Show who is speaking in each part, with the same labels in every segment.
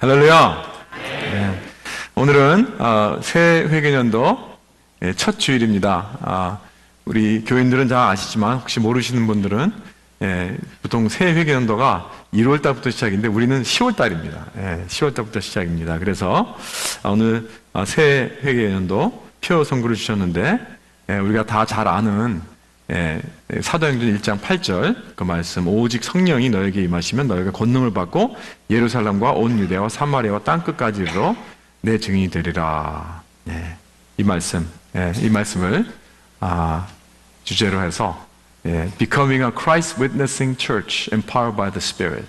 Speaker 1: 할렐루야. 오늘은 새 회개년도 첫 주일입니다. 우리 교인들은 잘 아시지만 혹시 모르시는 분들은 보통 새 회개년도가 1월 달부터 시작인데 우리는 10월 달입니다. 10월 달부터 시작입니다. 그래서 오늘 새 회개년도 표 선고를 주셨는데 우리가 다 잘 아는 사도행전 1장 8절 그 말씀, 오직 성령이 너에게 임하시면 너희가 권능을 받고 예루살렘과 온 유대와 사마리아와 땅끝까지 이르러 내 증인이 되리라. 이 말씀을 주제로 해서 Becoming a Christ Witnessing Church Empowered by the Spirit.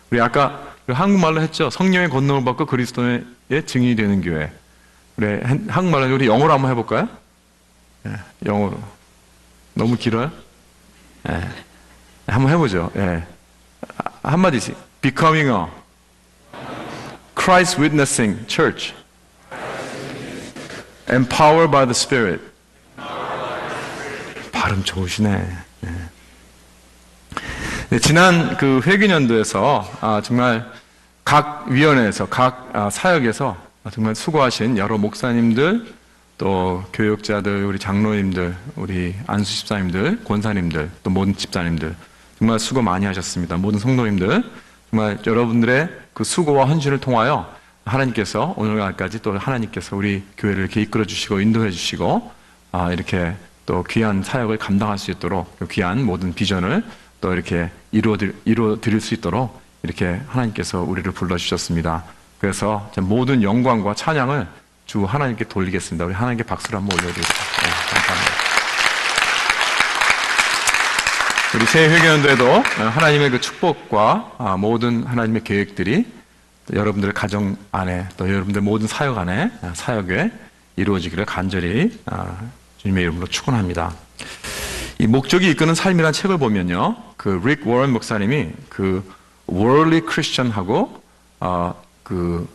Speaker 1: 우리 아까 한국말로 했죠. 성령의 권능을 받고 그리스도의 증인이 되는 교회. 우리 한국말로 우리 영어로 한번 해볼까요? 영어로. 너무 길어요? 한번 해보죠. 한마디씩. Becoming a Christ Witnessing Church Empowered by the Spirit. 발음 좋으시네. 지난 그 회개년도에서 정말 각 위원회에서 각 사역에서 정말 수고하신 여러 목사님들, 또 교육자들, 우리 장로님들, 우리 안수 집사님들, 권사님들, 또 모든 집사님들 정말 수고 많이 하셨습니다. 모든 성도님들 정말 여러분들의 그 수고와 헌신을 통하여 하나님께서 오늘날까지 또 하나님께서 우리 교회를 이렇게 이끌어 주시고 인도해 주시고 이렇게 또 귀한 사역을 감당할 수 있도록 귀한 모든 비전을 또 이렇게 이루어 드릴 수 있도록 이렇게 하나님께서 우리를 불러 주셨습니다. 그래서 모든 영광과 찬양을 주 하나님께 돌리겠습니다. 우리 하나님께 박수를 한번 올려드립니다. 감사합니다. 우리 새 회개년도에도 하나님의 그 축복과 모든 하나님의 계획들이 여러분들의 가정 안에 또 여러분들 모든 사역 안에 사역에 이루어지기를 간절히 주님의 이름으로 축원합니다. 이 목적이 이끄는 삶이라는 책을 보면요, 그 릭 워런 목사님이 그 worldly Christian하고 그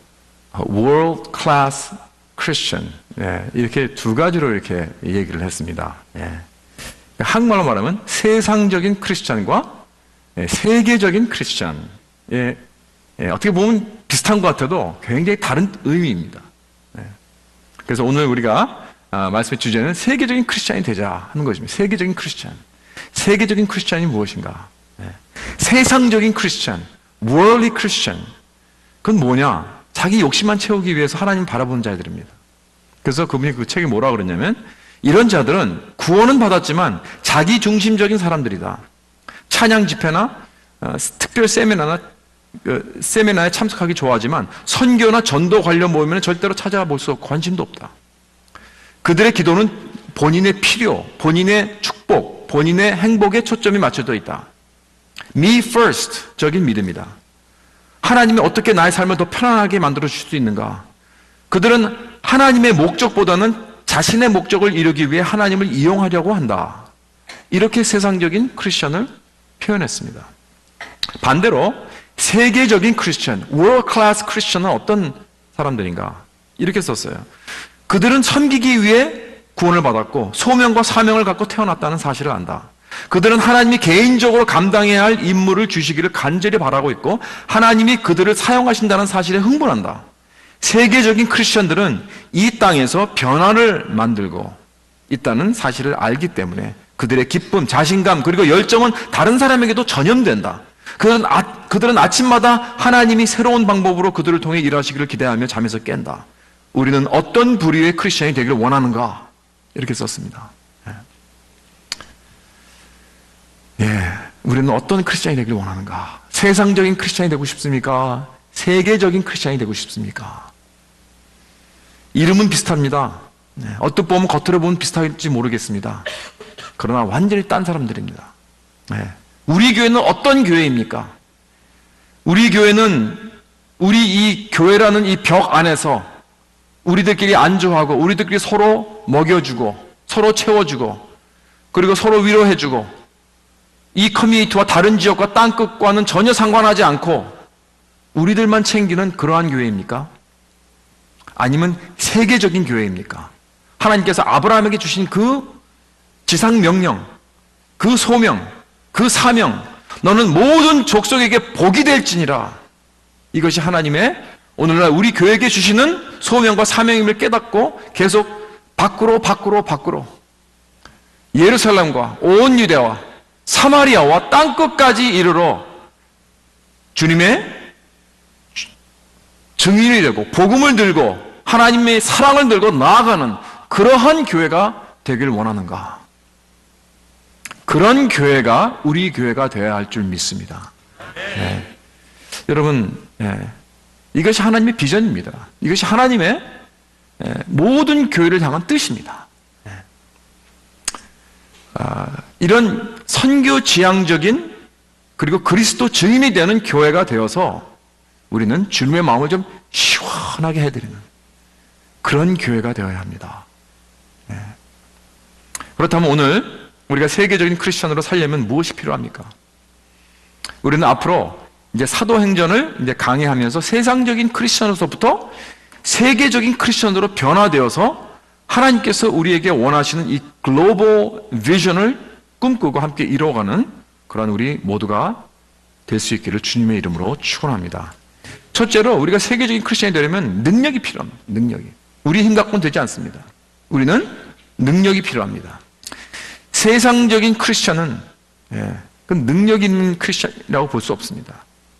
Speaker 1: world class Christian 이렇게 두 가지로 이렇게 얘기를 했습니다. 한국말로 말하면 세상적인 크리스찬과 세계적인 크리스찬. 어떻게 보면 비슷한 것 같아도 굉장히 다른 의미입니다. 그래서 오늘 우리가 말씀의 주제는 세계적인 크리스찬이 되자 하는 것입니다. 세계적인 크리스찬. 세계적인 크리스찬이 무엇인가? 세상적인 크리스찬, worldly Christian. 그건 뭐냐? 자기 욕심만 채우기 위해서 하나님 바라보는 자들입니다. 그래서 그분이 그 책에 뭐라고 그랬냐면 이런 자들은 구원은 받았지만 자기 중심적인 사람들이다. 찬양 집회나 특별 세미나에 참석하기 좋아하지만 선교나 전도 관련 모임에는 절대로 찾아볼 수 없고 관심도 없다. 그들의 기도는 본인의 필요, 본인의 축복, 본인의 행복에 초점이 맞춰져 있다. Me first적인 믿음이다. 하나님이 어떻게 나의 삶을 더 편안하게 만들어 주실 수 있는가? 그들은 하나님의 목적보다는 자신의 목적을 이루기 위해 하나님을 이용하려고 한다. 이렇게 세상적인 크리스천을 표현했습니다. 반대로 세계적인 크리스천, world class 크리스천은 어떤 사람들인가? 이렇게 썼어요. 그들은 섬기기 위해 구원을 받았고 소명과 사명을 갖고 태어났다는 사실을 안다. 그들은 하나님이 개인적으로 감당해야 할 임무를 주시기를 간절히 바라고 있고 하나님이 그들을 사용하신다는 사실에 흥분한다. 세계적인 크리스천들은 이 땅에서 변화를 만들고 있다는 사실을 알기 때문에 그들의 기쁨, 자신감 그리고 열정은 다른 사람에게도 전염된다. 그들은 아침마다 하나님이 새로운 방법으로 그들을 통해 일하시기를 기대하며 잠에서 깬다. 우리는 어떤 부류의 크리스천이 되기를 원하는가? 이렇게 썼습니다. 우리는 어떤 크리스찬이 되기를 원하는가? 세상적인 크리스찬이 되고 싶습니까? 세계적인 크리스찬이 되고 싶습니까? 이름은 비슷합니다. 어떻게 보면 겉으로 보면 비슷할지 모르겠습니다. 그러나 완전히 딴 사람들입니다. 우리 교회는 어떤 교회입니까? 우리 교회는 우리 이 교회라는 이 벽 안에서 우리들끼리 안주하고 우리들끼리 서로 먹여주고 서로 채워주고 그리고 서로 위로해주고 이 커뮤니티와 다른 지역과 땅끝과는 전혀 상관하지 않고 우리들만 챙기는 그러한 교회입니까? 아니면 세계적인 교회입니까? 하나님께서 아브라함에게 주신 그 지상명령, 그 소명, 그 사명, 너는 모든 족속에게 복이 될지니라. 이것이 하나님의 오늘날 우리 교회에게 주시는 소명과 사명임을 깨닫고 계속 밖으로 예루살렘과 온 유대와 사마리아와 땅끝까지 이르러 주님의 증인이 되고 복음을 들고 하나님의 사랑을 들고 나아가는 그러한 교회가 되길 원하는가? 그런 교회가 우리 교회가 되어야 할 줄 믿습니다. 네. 여러분, 이것이 하나님의 비전입니다. 이것이 하나님의 모든 교회를 향한 뜻입니다. 이런 선교 지향적인 그리고 그리스도 증인이 되는 교회가 되어서 우리는 주님의 마음을 좀 시원하게 해드리는 그런 교회가 되어야 합니다. 그렇다면 오늘 우리가 세계적인 크리스천으로 살려면 무엇이 필요합니까? 우리는 앞으로 이제 사도행전을 이제 강의하면서 세상적인 크리스천으로서부터 세계적인 크리스천으로 변화되어서 하나님께서 우리에게 원하시는 이 글로벌 비전을 꿈꾸고 함께 이루어가는 그런 우리 모두가 될 수 있기를 주님의 이름으로 축원합니다. 첫째로 우리가 세계적인 크리스천이 되려면 능력이 필요합니다. 능력이. 우리 힘 갖고는 되지 않습니다. 우리는 능력이 필요합니다. 세상적인 크리스천은 그 능력 있는 크리스천이라고 볼 수 없습니다.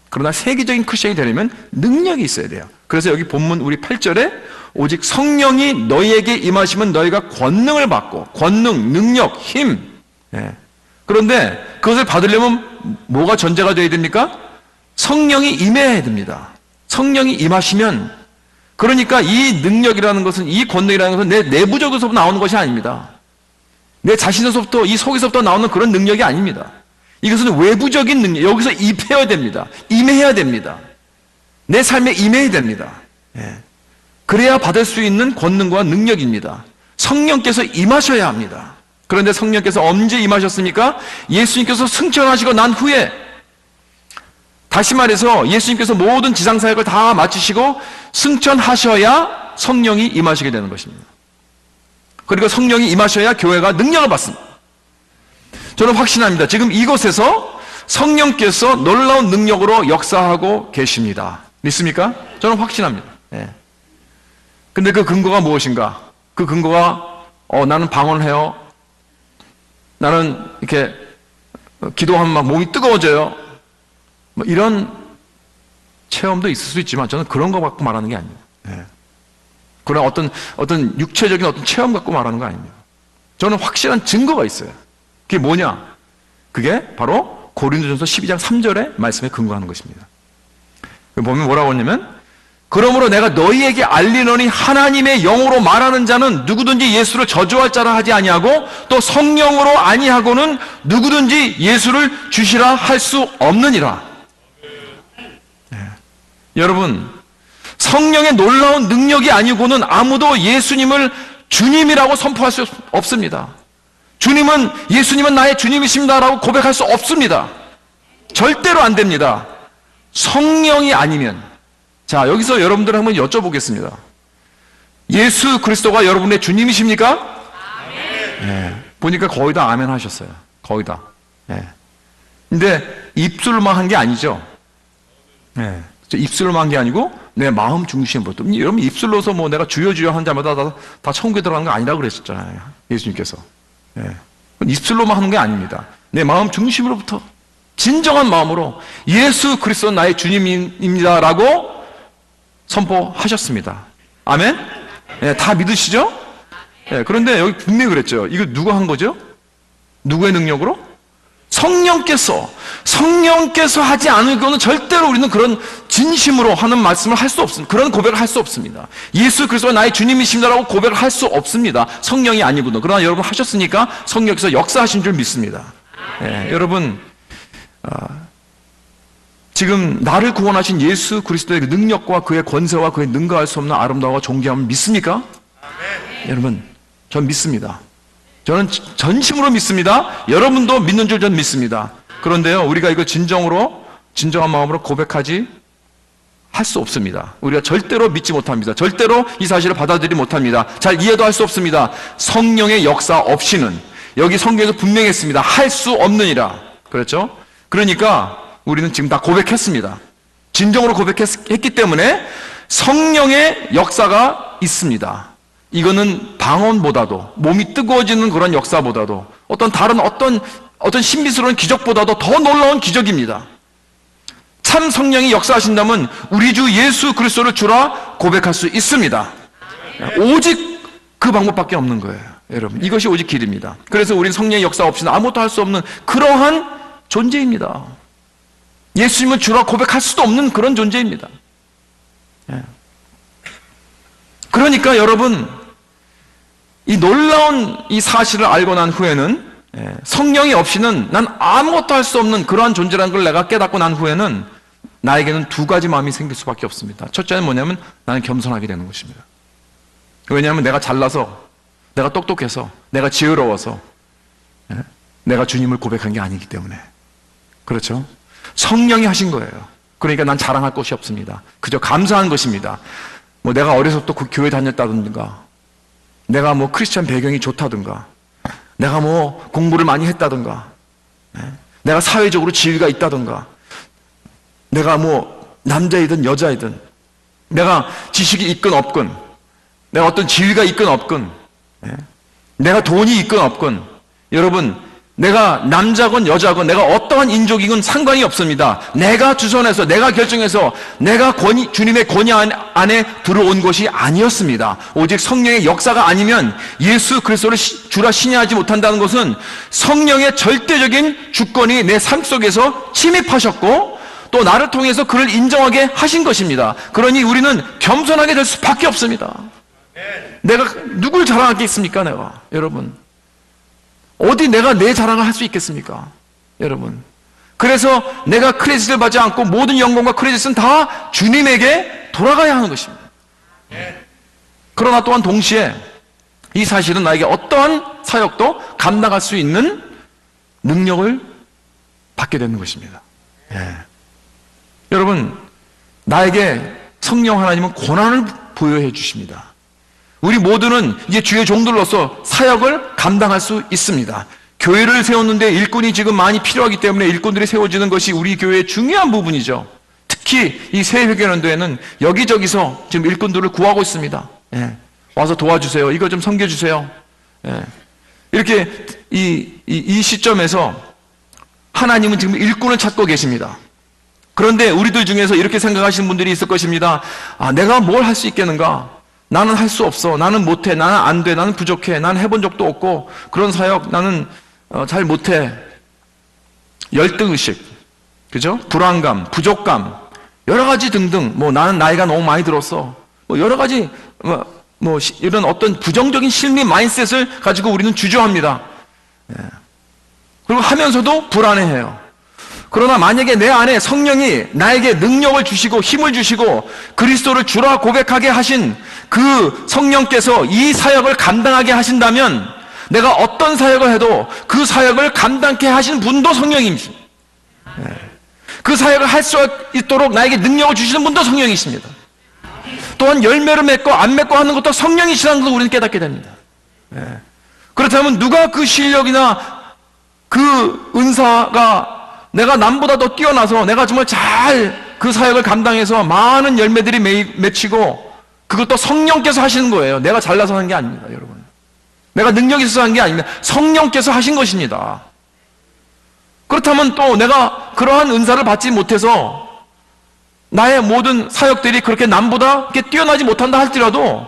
Speaker 1: 그러나 세계적인 크리스천이 되려면 능력이 있어야 돼요. 그래서 여기 본문 우리 8절에 오직 성령이 너희에게 임하시면 너희가 권능을 받고 권능, 능력, 힘. 그런데 그것을 받으려면 뭐가 전제가 되어야 됩니까? 성령이 임해야 됩니다. 성령이 임하시면 그러니까 이 능력이라는 것은 이 권능이라는 것은 내 내부적으로서 나오는 것이 아닙니다. 내 자신에서부터 이 속에서부터 나오는 그런 능력이 아닙니다. 이것은 외부적인 능력, 여기서 임해야 됩니다. 임해야 됩니다. 내 삶에 임해야 됩니다. 그래야 받을 수 있는 권능과 능력입니다. 성령께서 임하셔야 합니다. 그런데 성령께서 언제 임하셨습니까? 예수님께서 승천하시고 난 후에, 다시 말해서 예수님께서 모든 지상사역을 다 마치시고 승천하셔야 성령이 임하시게 되는 것입니다. 그리고 성령이 임하셔야 교회가 능력을 받습니다. 저는 확신합니다. 지금 이곳에서 성령께서 놀라운 능력으로 역사하고 계십니다. 믿습니까? 저는 확신합니다. 근데 그 근거가 무엇인가? 그 근거가 나는 방언해요. 나는 이렇게 기도하면 막 몸이 뜨거워져요. 뭐 이런 체험도 있을 수 있지만 저는 그런 거 갖고 말하는 게 아닙니다. 그런 어떤 육체적인 어떤 체험 갖고 말하는 거 아닙니다. 저는 확실한 증거가 있어요. 그게 뭐냐? 그게 바로 고린도전서 12장 3절의 말씀에 근거하는 것입니다. 보면 뭐라고 하냐면 그러므로 내가 너희에게 알리노니 하나님의 영으로 말하는 자는 누구든지 예수를 저주할 자라 하지 아니하고 또 성령으로 아니하고는 누구든지 예수를 주시라 할 수 없느니라. 여러분, 성령의 놀라운 능력이 아니고는 아무도 예수님을 주님이라고 선포할 수 없습니다. 예수님은 나의 주님이십니다라고 고백할 수 없습니다. 절대로 안 됩니다. 성령이 아니면. 자, 여기서 여러분들 한번 여쭤보겠습니다. 예수 그리스도가 여러분의 주님이십니까? 아멘. 보니까 거의 다 아멘 하셨어요. 거의 다. 근데 입술로만 한 게 아니죠. 입술로만 한 게 아니고 내 마음 중심으로. 여러분 입술로서 뭐 내가 주여 주여 한 자마다 다 천국에 들어가는 거 아니라고 그랬었잖아요. 예수님께서. 입술로만 하는 게 아닙니다. 내 마음 중심으로부터 진정한 마음으로 예수 그리스도는 나의 주님입니다라고 선포하셨습니다. 아멘? 다 믿으시죠? 그런데 여기 분명히 그랬죠. 이거 누가 한 거죠? 누구의 능력으로? 성령께서 하지 않을 거는 절대로 우리는 그런 진심으로 하는 말씀을 할 수 없습니다. 그런 고백을 할 수 없습니다. 예수 그리스도가 나의 주님이십니다라고 고백을 할 수 없습니다. 성령이 아니거든. 그러나 여러분 하셨으니까 성령께서 역사하신 줄 믿습니다. 여러분 지금 나를 구원하신 예수 그리스도의 능력과 그의 권세와 그의 능가할 수 없는 아름다움과 존귀함을 믿습니까? 여러분 전 믿습니다. 저는 전심으로 믿습니다. 여러분도 믿는 줄 저는 믿습니다. 그런데요, 우리가 이거 진정한 마음으로 고백하지 할 수 없습니다. 우리가 절대로 믿지 못합니다. 절대로 이 사실을 받아들이지 못합니다. 잘 이해도 할 수 없습니다. 성령의 역사 없이는 여기 성경에서 분명히 했습니다. 할 수 없느니라. 그렇죠? 그러니까 우리는 지금 다 고백했습니다. 진정으로 고백했기 때문에 성령의 역사가 있습니다. 이거는 방언보다도, 몸이 뜨거워지는 그런 역사보다도, 어떤 신비스러운 기적보다도 더 놀라운 기적입니다. 참 성령이 역사하신다면 우리 주 예수 그리스도를 주라 고백할 수 있습니다. 오직 그 방법밖에 없는 거예요, 여러분. 이것이 오직 길입니다. 그래서 우리는 성령의 역사 없이는 아무것도 할 수 없는 그러한 존재입니다. 예수님은 주라 고백할 수도 없는 그런 존재입니다. 그러니까 여러분, 이 놀라운 이 사실을 알고 난 후에는 성령이 없이는 난 아무것도 할 수 없는 그러한 존재라는 걸 내가 깨닫고 난 후에는 나에게는 두 가지 마음이 생길 수밖에 없습니다. 첫째는 뭐냐면 나는 겸손하게 되는 것입니다. 왜냐하면 내가 잘나서, 내가 똑똑해서, 내가 지혜로워서 내가 주님을 고백한 게 아니기 때문에. 그렇죠? 성령이 하신 거예요. 그러니까 난 자랑할 것이 없습니다. 그저 감사한 것입니다. 뭐 내가 어려서부터 그 교회 다녔다든가, 내가 뭐 크리스찬 배경이 좋다든가, 내가 뭐 공부를 많이 했다든가, 내가 사회적으로 지위가 있다든가, 내가 뭐 남자이든 여자이든, 내가 지식이 있건 없건, 내가 어떤 지위가 있건 없건, 내가 돈이 있건 없건, 여러분, 내가 남자건 여자건 내가 어떠한 인종이건 상관이 없습니다. 내가 주선해서, 내가 결정해서, 내가 주님의 권위 안에 들어온 것이 아니었습니다. 오직 성령의 역사가 아니면 예수 그리스도를 주라 신뢰하지 못한다는 것은 성령의 절대적인 주권이 내 삶 속에서 침입하셨고 또 나를 통해서 그를 인정하게 하신 것입니다. 그러니 우리는 겸손하게 될 수밖에 없습니다. 내가 누굴 자랑하겠습니까, 내가? 여러분, 어디 내가 내 자랑을 할 수 있겠습니까? 여러분, 그래서 내가 크레딧을 받지 않고 모든 영광과 크레딧은 다 주님에게 돌아가야 하는 것입니다. 그러나 또한 동시에 이 사실은 나에게 어떠한 사역도 감당할 수 있는 능력을 받게 되는 것입니다. 여러분, 나에게 성령 하나님은 권한을 부여해 주십니다. 우리 모두는 이제 주의 종들로서 사역을 감당할 수 있습니다. 교회를 세웠는데 일꾼이 지금 많이 필요하기 때문에 일꾼들이 세워지는 것이 우리 교회의 중요한 부분이죠. 특히 이 새회개연도에는 여기저기서 지금 일꾼들을 구하고 있습니다. 와서 도와주세요. 이거 좀 섬겨주세요. 이렇게 이 시점에서 하나님은 지금 일꾼을 찾고 계십니다. 그런데 우리들 중에서 이렇게 생각하시는 분들이 있을 것입니다. 내가 뭘 할 수 있겠는가? 나는 할 수 없어. 나는 못해. 나는 안 돼. 나는 부족해. 나는 해본 적도 없고 그런 사역 나는 잘 못해. 열등의식, 그죠? 불안감, 부족감, 여러 가지 등등. 뭐 나는 나이가 너무 많이 들었어. 뭐 여러 가지 이런 어떤 부정적인 심리 마인드셋을 가지고 우리는 주저합니다. 그리고 하면서도 불안해해요. 그러나 만약에 내 안에 성령이 나에게 능력을 주시고 힘을 주시고 그리스도를 주라 고백하게 하신 그 성령께서 이 사역을 감당하게 하신다면 내가 어떤 사역을 해도 그 사역을 감당케 하신 분도 성령입니다. 그 사역을 할 수 있도록 나에게 능력을 주시는 분도 성령이십니다. 또한 열매를 맺고 안 맺고 하는 것도 성령이시라는 것을 우리는 깨닫게 됩니다. 그렇다면 누가 그 실력이나 그 은사가 내가 남보다 더 뛰어나서 내가 정말 잘 그 사역을 감당해서 많은 열매들이 맺히고 그것도 성령께서 하시는 거예요. 내가 잘나서 한 게 아닙니다, 여러분. 내가 능력이 있어서 한 게 아닙니다. 성령께서 하신 것입니다. 그렇다면 또 내가 그러한 은사를 받지 못해서 나의 모든 사역들이 그렇게 남보다 이렇게 뛰어나지 못한다 할지라도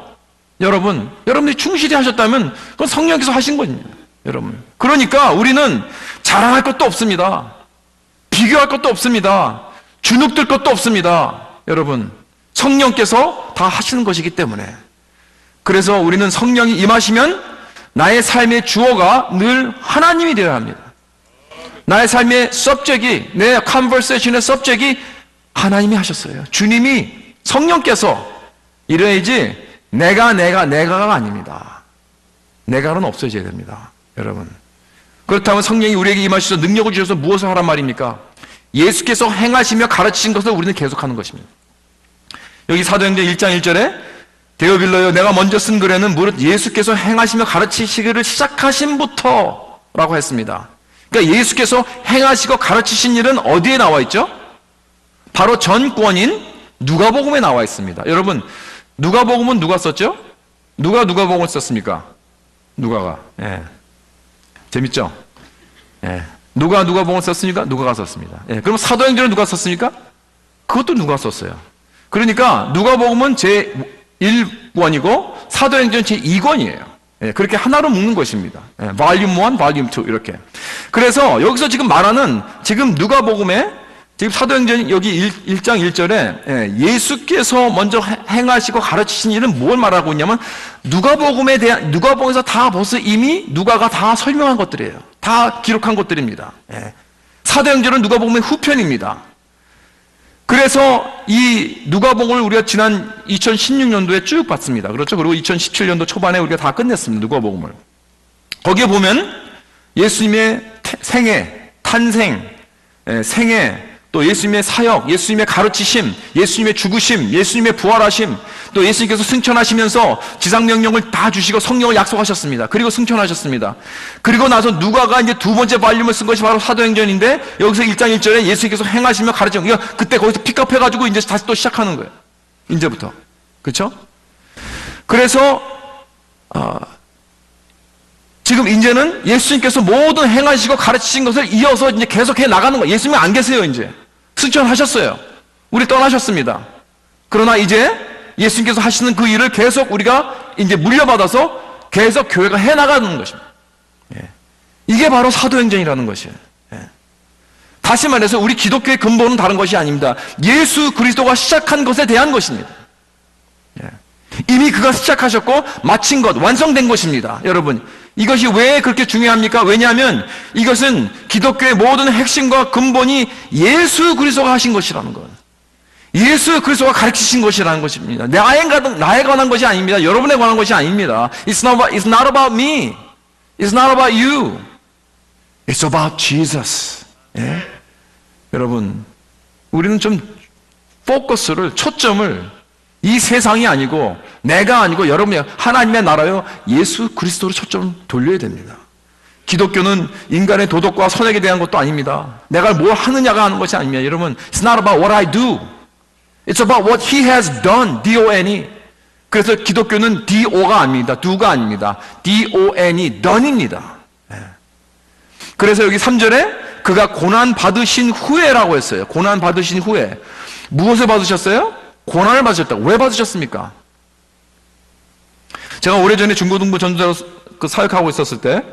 Speaker 1: 여러분들이 충실히 하셨다면 그건 성령께서 하신 겁니다, 여러분. 그러니까 우리는 자랑할 것도 없습니다. 비교할 것도 없습니다. 주눅들 것도 없습니다. 여러분, 성령께서 다 하시는 것이기 때문에. 그래서 우리는 성령이 임하시면 나의 삶의 주어가 늘 하나님이 되어야 합니다. 나의 삶의 subject이, 내 conversation의 subject이 하나님이 하셨어요. 주님이, 성령께서 이래야지 내가가 아닙니다. 내가는 없어져야 됩니다, 여러분. 그렇다면 성령이 우리에게 임하셔서 능력을 주셔서 무엇을 하란 말입니까? 예수께서 행하시며 가르치신 것을 우리는 계속하는 것입니다. 여기 사도행전 1장 1절에 데오빌로여 내가 먼저 쓴 글에는 무릇 예수께서 행하시며 가르치시기를 시작하신부터 라고 했습니다. 그러니까 예수께서 행하시고 가르치신 일은 어디에 나와 있죠? 바로 전권인 누가복음에 나와 있습니다. 여러분, 누가복음은 누가 썼죠? 누가 누가복음을 썼습니까? 누가가. 예. 재밌죠? 예. 누가 누가복음을 썼습니까? 누가가 썼습니다. 예. 그럼 사도행전은 누가 썼습니까? 그것도 누가 썼어요. 그러니까 누가복음은 제1권이고 사도행전 제2권이에요. 예. 그렇게 하나로 묶는 것입니다. 예. Volume 1, Volume 2 이렇게. 그래서 여기서 지금 말하는 지금 누가복음에 지금 사도행전 여기 1장 1절에 예수께서 먼저 행하시고 가르치신 일은 뭘 말하고 있냐면 누가복음에서 다 벌써 이미 누가가 다 설명한 것들이에요. 다 기록한 것들입니다. 사도행전은 누가복음의 후편입니다. 그래서 이 누가복음을 우리가 지난 2016년도에 쭉 봤습니다. 그렇죠? 그리고 2017년도 초반에 우리가 다 끝냈습니다. 누가복음을. 거기에 보면 예수님의 생애, 탄생, 생애, 또 예수님의 사역, 예수님의 가르치심, 예수님의 죽으심, 예수님의 부활하심, 또 예수님께서 승천하시면서 지상명령을 다 주시고 성령을 약속하셨습니다. 그리고 승천하셨습니다. 그리고 나서 누가가 이제 두 번째 발림을 쓴 것이 바로 사도행전인데 여기서 1장 1절에 예수님께서 행하시며 가르치는 거예요. 그때 거기서 픽업해가지고 이제 다시 또 시작하는 거예요. 이제부터. 그렇죠? 그래서 지금 이제는 예수님께서 모든 행하시고 가르치신 것을 이어서 이제 계속해 나가는 거예요. 예수님이 안 계세요, 이제. 승천하셨어요. 우리 떠나셨습니다. 그러나 이제 예수님께서 하시는 그 일을 계속 우리가 이제 물려받아서 계속 교회가 해 나가는 것입니다. 이게 바로 사도행전이라는 것이에요. 다시 말해서 우리 기독교의 근본은 다른 것이 아닙니다. 예수 그리스도가 시작한 것에 대한 것입니다. 이미 그가 시작하셨고 마친 것, 완성된 것입니다. 여러분, 이것이 왜 그렇게 중요합니까? 왜냐하면 이것은 기독교의 모든 핵심과 근본이 예수 그리스도가 하신 것이라는 것. 예수 그리스도가 가르치신 것이라는 것입니다. 나에 관한 것이 아닙니다. 여러분에 관한 것이 아닙니다. It's not about me. It's not about you. It's about Jesus. 예? 여러분, 우리는 좀 포커스를, 초점을 이 세상이 아니고 내가 아니고 여러분이 하나님의 나라요 예수 그리스도로 초점을 돌려야 됩니다. 기독교는 인간의 도덕과 선악에 대한 것도 아닙니다. 내가 뭘 하느냐가 하는 것이 아닙니다. 여러분, It's not about what I do. It's about what He has done. D-O-N-E. 그래서 기독교는 D-O가 아닙니다. do가 아닙니다. D-O-N-E. done입니다. 그래서 여기 3절에 그가 고난 받으신 후에라고 했어요. 고난 받으신 후에. 무엇을 받으셨어요? 고난을 받으셨다고. 왜 받으셨습니까? 제가 오래전에 중고등부 전도자로 사역하고 있었을 때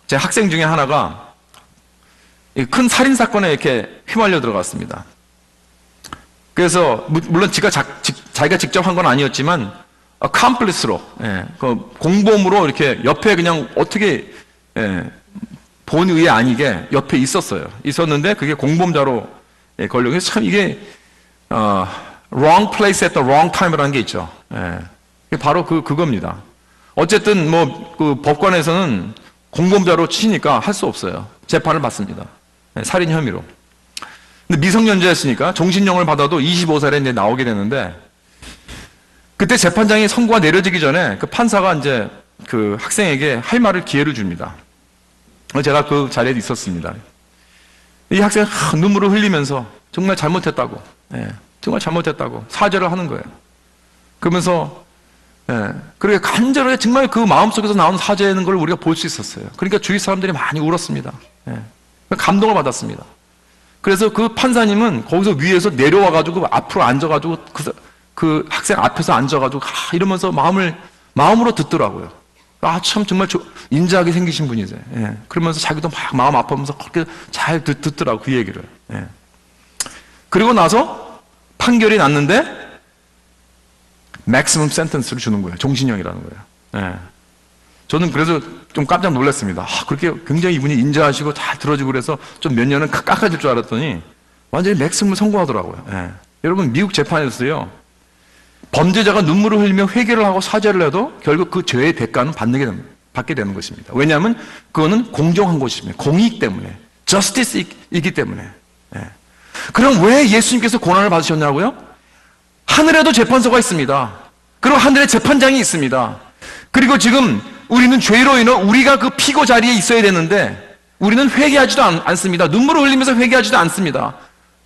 Speaker 1: 제 학생 중에 하나가 큰 살인사건에 이렇게 휘말려 들어갔습니다. 그래서 물론 자기가 직접 한 건 아니었지만 accomplice로 공범으로 이렇게 옆에 그냥 어떻게 본의 아니게 옆에 있었는데 그게 공범자로 걸려. 그래서 참 이게 wrong place at the wrong time이라는 게 있죠. 바로 그겁니다. 어쨌든 그 법관에서는 공범자로 치니까 할 수 없어요. 재판을 받습니다. 살인 혐의로. 근데 미성년자였으니까 종신형을 받아도 25살에 이제 나오게 되는데 그때 재판장이 선고가 내려지기 전에 그 판사가 이제 그 학생에게 할 말을 기회를 줍니다. 제가 그 자리에 있었습니다. 이 학생은 눈물을 흘리면서 정말 잘못했다고. 정말 잘못했다고 사죄를 하는 거예요. 그러면서 그렇게 간절하게 정말 그 마음속에서 나오는 사죄하는 걸 우리가 볼 수 있었어요. 그러니까 주위 사람들이 많이 울었습니다. 감동을 받았습니다. 그래서 그 판사님은 거기서 위에서 내려와가지고 앞으로 앉아가지고 그 학생 앞에서 앉아가지고 이러면서 마음으로 듣더라고요. 참 정말 인자하게 생기신 분이세요. 그러면서 자기도 막 마음 아프면서 그렇게 잘 듣더라고 그 얘기를. 그리고 나서 판결이 났는데 maximum sentence를 주는 거예요. 종신형이라는 거예요. 저는 그래서 좀 깜짝 놀랐습니다. 그렇게 굉장히 이분이 인자하시고 잘 들어주고 그래서 좀 몇 년은 깎아줄 줄 알았더니 완전히 맥sim을 선고하더라고요. 여러분, 미국 재판에서요, 범죄자가 눈물을 흘리며 회개를 하고 사죄를 해도 결국 그 죄의 대가는 받게 되는 것입니다. 왜냐하면 그거는 공정한 것입니다. 공익 때문에, justice이기 때문에. 그럼 왜 예수님께서 고난을 받으셨냐고요? 하늘에도 재판소가 있습니다. 그리고 하늘에 재판장이 있습니다. 그리고 지금 우리는 죄로 인해 우리가 그 피고 자리에 있어야 되는데 우리는 회개하지도 않습니다. 눈물을 흘리면서 회개하지도 않습니다.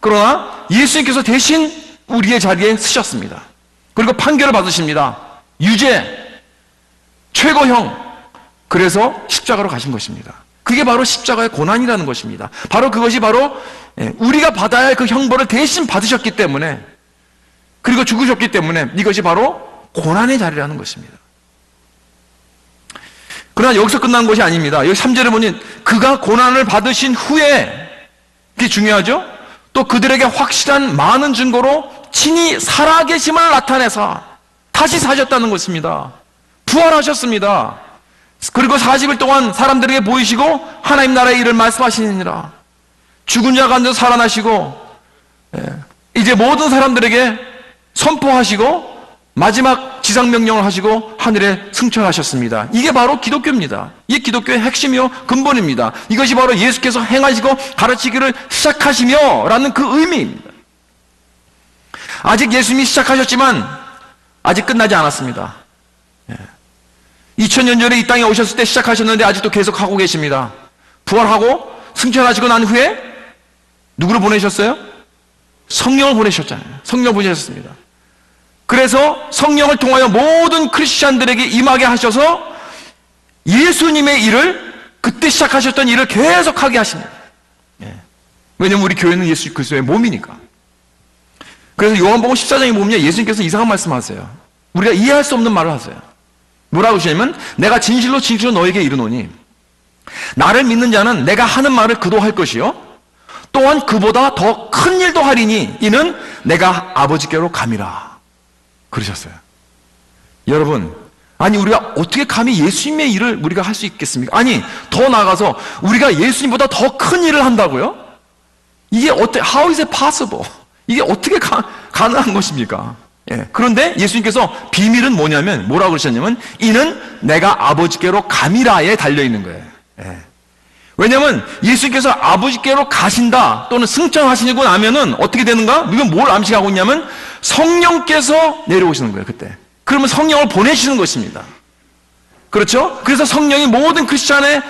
Speaker 1: 그러나 예수님께서 대신 우리의 자리에 쓰셨습니다. 그리고 판결을 받으십니다. 유죄, 최고형. 그래서 십자가로 가신 것입니다. 그게 바로 십자가의 고난이라는 것입니다. 바로 그것이 바로 우리가 받아야 할 그 형벌을 대신 받으셨기 때문에, 그리고 죽으셨기 때문에 이것이 바로 고난의 자리라는 것입니다. 그러나 여기서 끝난 것이 아닙니다. 여기 3절에 보니 그가 고난을 받으신 후에, 그게 중요하죠? 또 그들에게 확실한 많은 증거로 친히 살아계심을 나타내서 다시 사셨다는 것입니다. 부활하셨습니다. 그리고 40일 동안 사람들에게 보이시고 하나님 나라의 일을 말씀하시느니라. 죽은 자가 앉아 살아나시고 이제 모든 사람들에게 선포하시고 마지막 지상명령을 하시고 하늘에 승천하셨습니다. 이게 바로 기독교입니다. 이게 기독교의 핵심이요 근본입니다. 이것이 바로 예수께서 행하시고 가르치기를 시작하시며 라는 그 의미입니다. 아직 예수님이 시작하셨지만 아직 끝나지 않았습니다. 2000년 전에 이 땅에 오셨을 때 시작하셨는데 아직도 계속하고 계십니다. 부활하고 승천하시고 난 후에 누구를 보내셨어요? 성령을 보내셨잖아요. 성령을 보내셨습니다. 그래서 성령을 통하여 모든 크리스찬들에게 임하게 하셔서 예수님의 일을, 그때 시작하셨던 일을 계속하게 하십니다. 왜냐하면 우리 교회는 예수 그리스도의 몸이니까. 그래서 요한복음 14장에 보면 예수님께서 이상한 말씀하세요. 우리가 이해할 수 없는 말을 하세요. 뭐라고 하시냐면 내가 진실로 진실로 너에게 이르노니 나를 믿는 자는 내가 하는 말을 그도 할 것이요 또한 그보다 더 큰 일도 하리니 이는 내가 아버지께로 감이라 그러셨어요. 여러분, 아니 우리가 어떻게 감히 예수님의 일을 우리가 할 수 있겠습니까? 아니 더 나아가서 우리가 예수님보다 더 큰 일을 한다고요? 이게 어떻게, how is it possible? 이게 어떻게 가능한 것입니까? 그런데 예수님께서 비밀은 뭐냐면 뭐라고 그러셨냐면 이는 내가 아버지께로 감이라에 달려있는 거예요. 왜냐하면 예수님께서 아버지께로 가신다 또는 승천하시고 나면은 어떻게 되는가? 이건 뭘 암시하고 있냐면 성령께서 내려오시는 거예요. 그때 그러면 성령을 보내시는 것입니다. 그렇죠? 그래서 성령이 모든 크리스찬의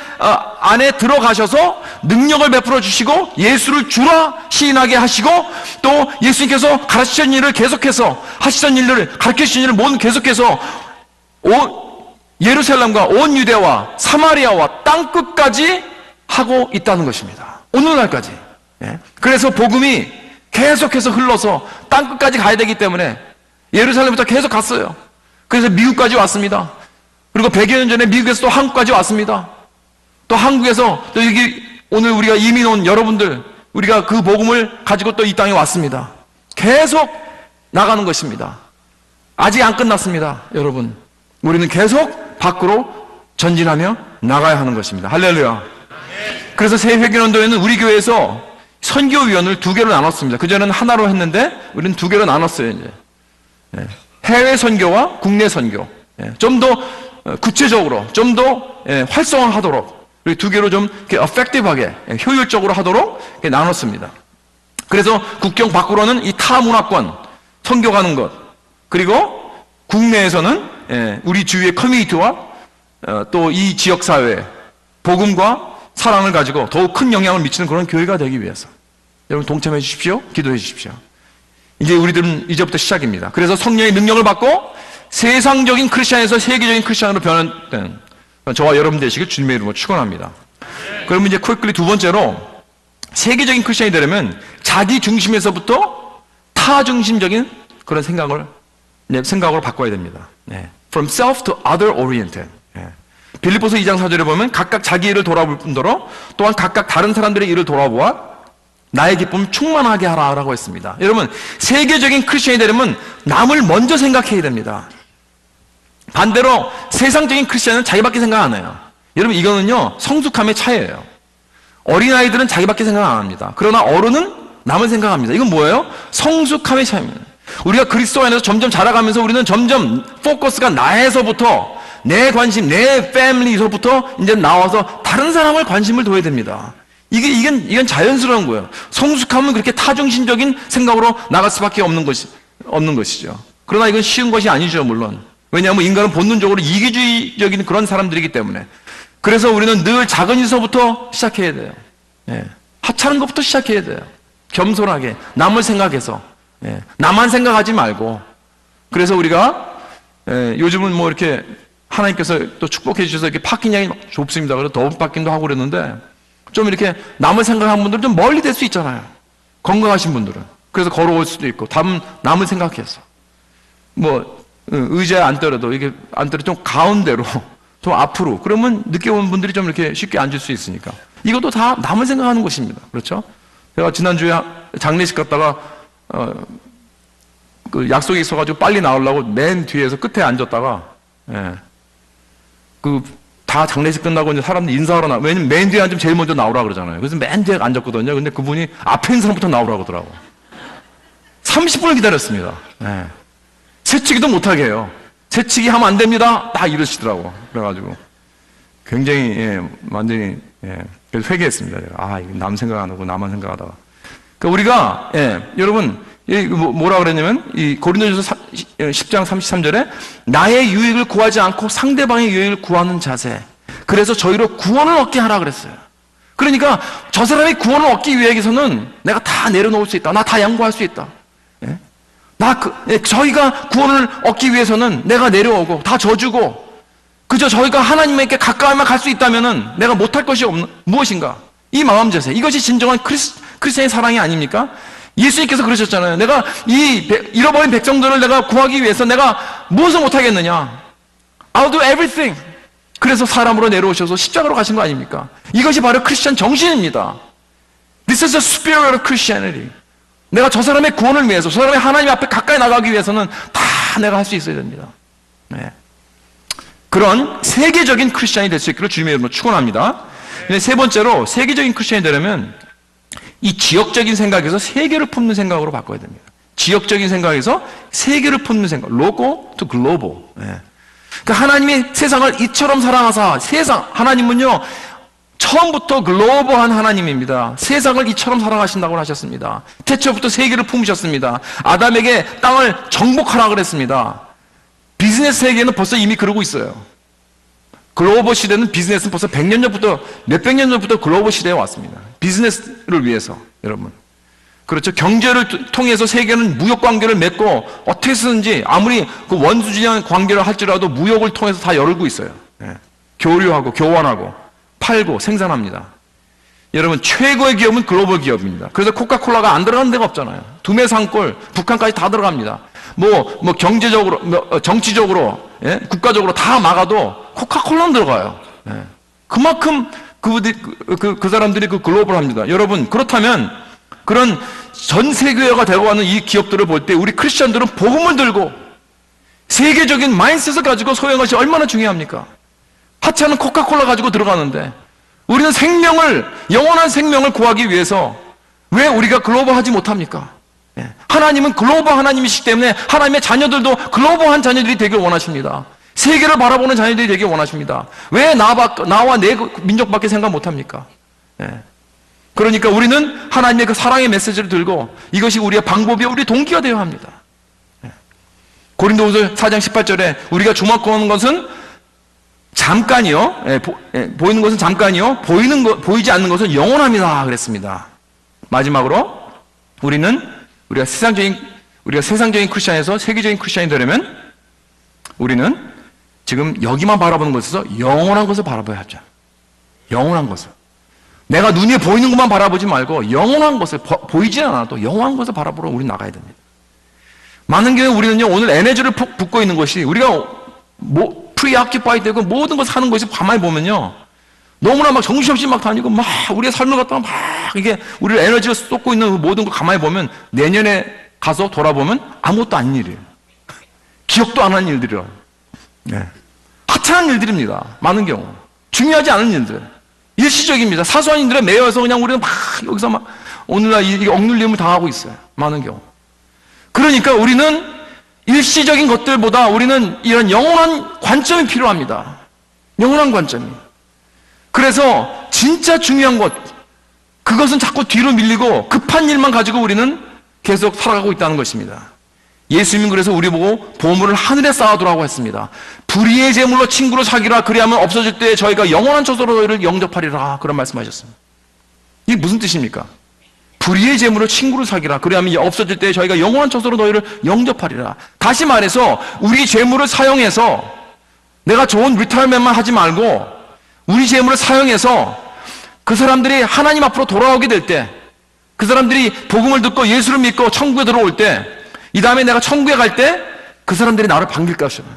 Speaker 1: 안에 들어가셔서 능력을 베풀어 주시고 예수를 주라 시인하게 하시고 또 예수님께서 가르치신 일을 계속해서 하시던 일을 가르치신 일을 모든 계속해서 예루살렘과 온 유대와 사마리아와 땅끝까지 하고 있다는 것입니다. 오늘날까지. 그래서 복음이 계속해서 흘러서 땅끝까지 가야 되기 때문에 예루살렘부터 계속 갔어요. 그래서 미국까지 왔습니다. 그리고 100여 년 전에 미국에서 또 한국까지 왔습니다. 또 한국에서 또 여기 오늘 우리가 이민 온 여러분들, 우리가 그 복음을 가지고 또 이 땅에 왔습니다. 계속 나가는 것입니다. 아직 안 끝났습니다. 여러분, 우리는 계속 밖으로 전진하며 나가야 하는 것입니다. 할렐루야. 그래서 새회개연도에는 우리 교회에서 선교위원을 2개로 나눴습니다. 그전에는 하나로 했는데 우리는 2개로 나눴어요. 이제 해외 선교와 국내 선교. 좀 더 구체적으로, 좀 더 활성화하도록, 그리고 2개로 좀 effective하게, 효율적으로 하도록 나눴습니다. 그래서 국경 밖으로는 이 타 문화권 선교 가는 것, 그리고 국내에서는 우리 주위의 커뮤니티와 또 이 지역 사회 복음과 사랑을 가지고 더욱 큰 영향을 미치는 그런 교회가 되기 위해서 여러분 동참해 주십시오. 기도해 주십시오. 이제 우리들은 이제부터 시작입니다. 그래서 성령의 능력을 받고 세상적인 크리스찬에서 세계적인 크리스찬으로 변화된 저와 여러분 되시길 주님의 이름으로 축원합니다. 그러면 이제 quickly 두 번째로 세계적인 크리스찬이 되려면 자기 중심에서부터 타 중심적인 그런 생각으로 바꿔야 됩니다. From self to other oriented. 빌립보서 2장 4절에 보면 각각 자기 일을 돌아볼 뿐더러 또한 각각 다른 사람들의 일을 돌아보아 나의 기쁨 충만하게 하라라고 했습니다. 여러분, 세계적인 크리스천이 되려면 남을 먼저 생각해야 됩니다. 반대로 세상적인 크리스천은 자기밖에 생각 안 해요. 여러분, 이거는요 성숙함의 차이예요. 어린아이들은 자기밖에 생각 안 합니다. 그러나 어른은 남을 생각합니다. 이건 뭐예요? 성숙함의 차이입니다. 우리가 그리스도 안에서 점점 자라가면서 우리는 점점 포커스가 나에서부터 내 관심, 내 패밀리에서부터 이제 나와서 다른 사람을 관심을 둬야 됩니다. 이건 자연스러운 거예요. 성숙함은 그렇게 타중심적인 생각으로 나갈 수밖에 없는 것이죠. 그러나 이건 쉬운 것이 아니죠, 물론. 왜냐하면 인간은 본능적으로 이기주의적인 그런 사람들이기 때문에. 그래서 우리는 늘 작은 일서부터 시작해야 돼요. 하찮은 것부터 시작해야 돼요.
Speaker 2: 겸손하게 남을 생각해서, 나만 생각하지 말고. 그래서 우리가 요즘은 뭐 이렇게 하나님께서 또 축복해 주셔서 이렇게 파킹량이 좁습니다. 그래서 더운 파킹도 하고 그랬는데 좀 이렇게 남을 생각하는 분들은 좀 멀리 될 수 있잖아요. 건강하신 분들은. 그래서 걸어올 수도 있고, 남을 생각해서. 뭐, 의자에 앉더라도, 이게 앉더라도 좀 가운데로, 좀 앞으로. 그러면 늦게 온 분들이 좀 이렇게 쉽게 앉을 수 있으니까. 이것도 다 남을 생각하는 것입니다. 그렇죠? 제가 지난주에 장례식 갔다가, 그 약속이 있어가지고 빨리 나오려고 맨 뒤에서 끝에 앉았다가, 다 장례식 끝나고 이제 사람들 인사하러 왜냐면 맨 뒤에 앉으면 제일 먼저 나오라 그러잖아요. 그래서 맨 뒤에 앉았거든요. 근데 그분이 앞에 있는 사람부터 나오라고 하더라고. 30분을 기다렸습니다. 새치기도 못하게 해요. 새치기 하면 안 됩니다. 다 이러시더라고. 그래가지고 굉장히 완전히 그래서 회개했습니다. 제가. 이거 남 생각 안 하고 나만 생각하다가. 그러니까 우리가 여러분 뭐라 그랬냐면 이 고린도전서 10장 33절에 나의 유익을 구하지 않고 상대방의 유익을 구하는 자세. 그래서 저희로 구원을 얻게 하라 그랬어요. 그러니까 저 사람이 구원을 얻기 위해서는 내가 다 내려놓을 수 있다. 나 다 양보할 수 있다. 저희가 구원을 얻기 위해서는 내가 내려오고 다 져주고 그저 저희가 하나님에게 가까이만 갈 수 있다면은 내가 못할 것이 무엇인가? 이 마음 자세. 이것이 진정한 크리스천의 사랑이 아닙니까? 예수님께서 그러셨잖아요. 내가 이 잃어버린 백성들을 내가 구하기 위해서 내가 무엇을 못하겠느냐? I'll do everything. 그래서 사람으로 내려오셔서 십자가로 가신 거 아닙니까? 이것이 바로 크리스천 정신입니다. This is the spirit of Christianity. 내가 저 사람의 구원을 위해서, 저 사람의 하나님 앞에 가까이 나가기 위해서는 다 내가 할 수 있어야 됩니다. 그런 세계적인 크리스천이 될 수 있기를 주님의 이름으로 축원합니다. 세 번째로 세계적인 크리스천이 되려면 이 지역적인 생각에서 세계를 품는 생각으로 바꿔야 됩니다. 지역적인 생각에서 세계를 품는 생각. local to global. 그러니까 하나님이 세상을 이처럼 사랑하사 하나님은요 처음부터 글로벌한 하나님입니다. 세상을 이처럼 사랑하신다고 하셨습니다. 태초부터 세계를 품으셨습니다. 아담에게 땅을 정복하라 그랬습니다. 비즈니스 세계는 벌써 이미 그러고 있어요. 글로벌 시대는 비즈니스는 벌써 몇백 년 전부터 글로벌 시대에 왔습니다. 비즈니스를 위해서, 여러분. 그렇죠. 경제를 통해서 세계는 무역 관계를 맺고 어떻게 쓰는지 아무리 그 원수지간 관계를 할지라도 무역을 통해서 다 열고 있어요. 교류하고 교환하고 팔고 생산합니다. 여러분 최고의 기업은 글로벌 기업입니다. 그래서 코카콜라가 안 들어가는 데가 없잖아요. 두메산골, 북한까지 다 들어갑니다. 뭐 경제적으로, 정치적으로, 국가적으로 다 막아도 코카콜라는 들어가요. 그만큼 그 사람들이 글로벌합니다. 여러분 그렇다면 그런 전 세계화가 되어가는 이 기업들을 볼 때 우리 크리스천들은 복음을 들고 세계적인 마인드셋을 가지고 소유한 것이 얼마나 중요합니까? 하찮은 코카콜라 가지고 들어가는데 우리는 영원한 생명을 구하기 위해서 왜 우리가 글로벌하지 못합니까? 하나님은 글로벌 하나님이시기 때문에 하나님의 자녀들도 글로벌한 자녀들이 되길 원하십니다. 세계를 바라보는 자녀들이 되길 원하십니다. 왜 나와 내 민족밖에 생각 못합니까? 그러니까 우리는 하나님의 그 사랑의 메시지를 들고 이것이 우리의 방법이 우리 동기가 되어야 합니다. 고린도후서 4장 18절에 우리가 주목하는 것은 잠깐이요. 보이는 것은 잠깐이요. 보이지 않는 것은 영원합니다. 그랬습니다. 마지막으로 우리가 세상적인 크리스천에서 세계적인 크리스천이 되려면 우리는 지금 여기만 바라보는 것에서 영원한 것을 바라봐야 하죠. 영원한 것을. 내가 눈에 보이는 것만 바라보지 말고 영원한 것을 보이지 않아도 영원한 것을 바라보러 우리 나가야 됩니다. 많은 경우에 우리는요 오늘 에너지를 붓고 있는 것이 우리가 프리아키파이 되고 모든 걸 사는 것이 가만히 보면요 너무나 막 정신없이 막 다니고 막 우리의 삶을 갖다가 막 이게 우리를 에너지를 쏟고 있는 모든 걸 가만히 보면 내년에 가서 돌아보면 아무것도 아닌 일이에요. 기억도 안 하는 일들이에요. 하찮은 일들입니다. 많은 경우 중요하지 않은 일들. 일시적입니다. 사소한 일들에 매여서 그냥 우리는 막 여기서 막 오늘날 이게 억눌림을 당하고 있어요. 많은 경우. 그러니까 우리는 일시적인 것들보다 우리는 이런 영원한 관점이 필요합니다. 영원한 관점이. 그래서 진짜 중요한 것, 그것은 자꾸 뒤로 밀리고 급한 일만 가지고 우리는 계속 살아가고 있다는 것입니다. 예수님은 그래서 우리 보고 보물을 하늘에 쌓아두라고 했습니다. 불의의 제물로 친구로 사귀라. 그리하면 없어질 때 저희가 영원한 처소로 너희를 영접하리라. 그런 말씀하셨습니다. 이게 무슨 뜻입니까? 불의의 재물로 친구를 사귀라. 그래야면 없어질 때 저희가 영원한 처소로 너희를 영접하리라. 다시 말해서 우리 재물을 사용해서 내가 좋은 리타이어먼트만 하지 말고 우리 재물을 사용해서 그 사람들이 하나님 앞으로 돌아오게 될 때, 그 사람들이 복음을 듣고 예수를 믿고 천국에 들어올 때, 이 다음에 내가 천국에 갈 때 그 사람들이 나를 반길 것이다.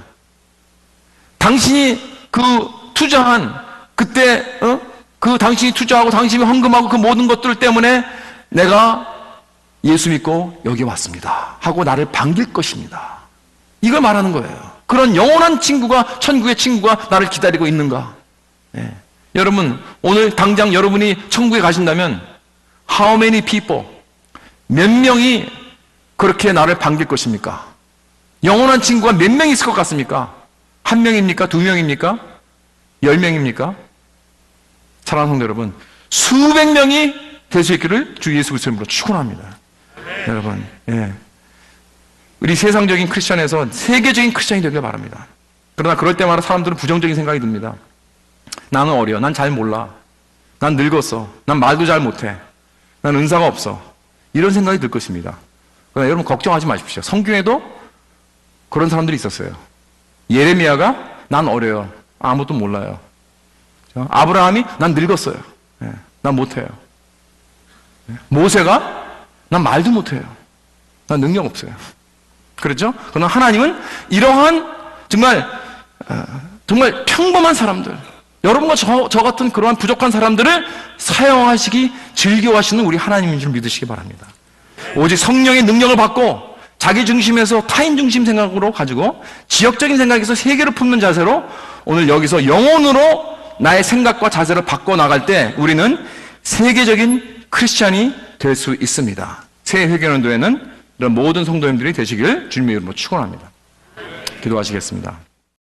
Speaker 2: 당신이 그 투자한 그때 그 당신이 투자하고 당신이 헌금하고 그 모든 것들 때문에 내가 예수 믿고 여기 왔습니다 하고 나를 반길 것입니다. 이걸 말하는 거예요. 그런 영원한 친구가, 천국의 친구가 나를 기다리고 있는가? 네. 여러분, 오늘 당장 여러분이 천국에 가신다면 How many people, 몇 명이 그렇게 나를 반길 것입니까? 영원한 친구가 몇 명 있을 것 같습니까? 1명입니까? 2명입니까? 10명입니까? 사랑하는 성도 여러분, 수백 명이 될 수 있기를 주 예수 그리스도의 이름으로 축원합니다. 여러분, 예. 우리 세상적인 크리스천에서 세계적인 크리스천이 되길 바랍니다. 그러나 그럴 때마다 사람들은 부정적인 생각이 듭니다. 나는 어려, 난 잘 몰라, 난 늙었어, 난 말도 잘 못해, 난 은사가 없어, 이런 생각이 들 것입니다. 그러나 여러분 걱정하지 마십시오. 성경에도 그런 사람들이 있었어요. 예레미야가 난 어려요, 아무것도 몰라요. 아브라함이 난 늙었어요, 난 못해요. 모세가 난 말도 못해요, 난 능력 없어요. 그렇죠? 그러나 하나님은 이러한 정말 평범한 사람들, 여러분과 저 같은 그러한 부족한 사람들을 사용하시기 즐겨하시는 우리 하나님인 줄 믿으시기 바랍니다. 오직 성령의 능력을 받고 자기 중심에서 타인 중심 생각으로 가지고 지역적인 생각에서 세계를 품는 자세로 오늘 여기서 영혼으로 나의 생각과 자세를 바꿔 나갈 때 우리는 세계적인 크리스찬이 될 수 있습니다. 새 회개연도에는 이런 모든 성도님들이 되시길 주님의 이름으로 축원합니다. 기도하시겠습니다.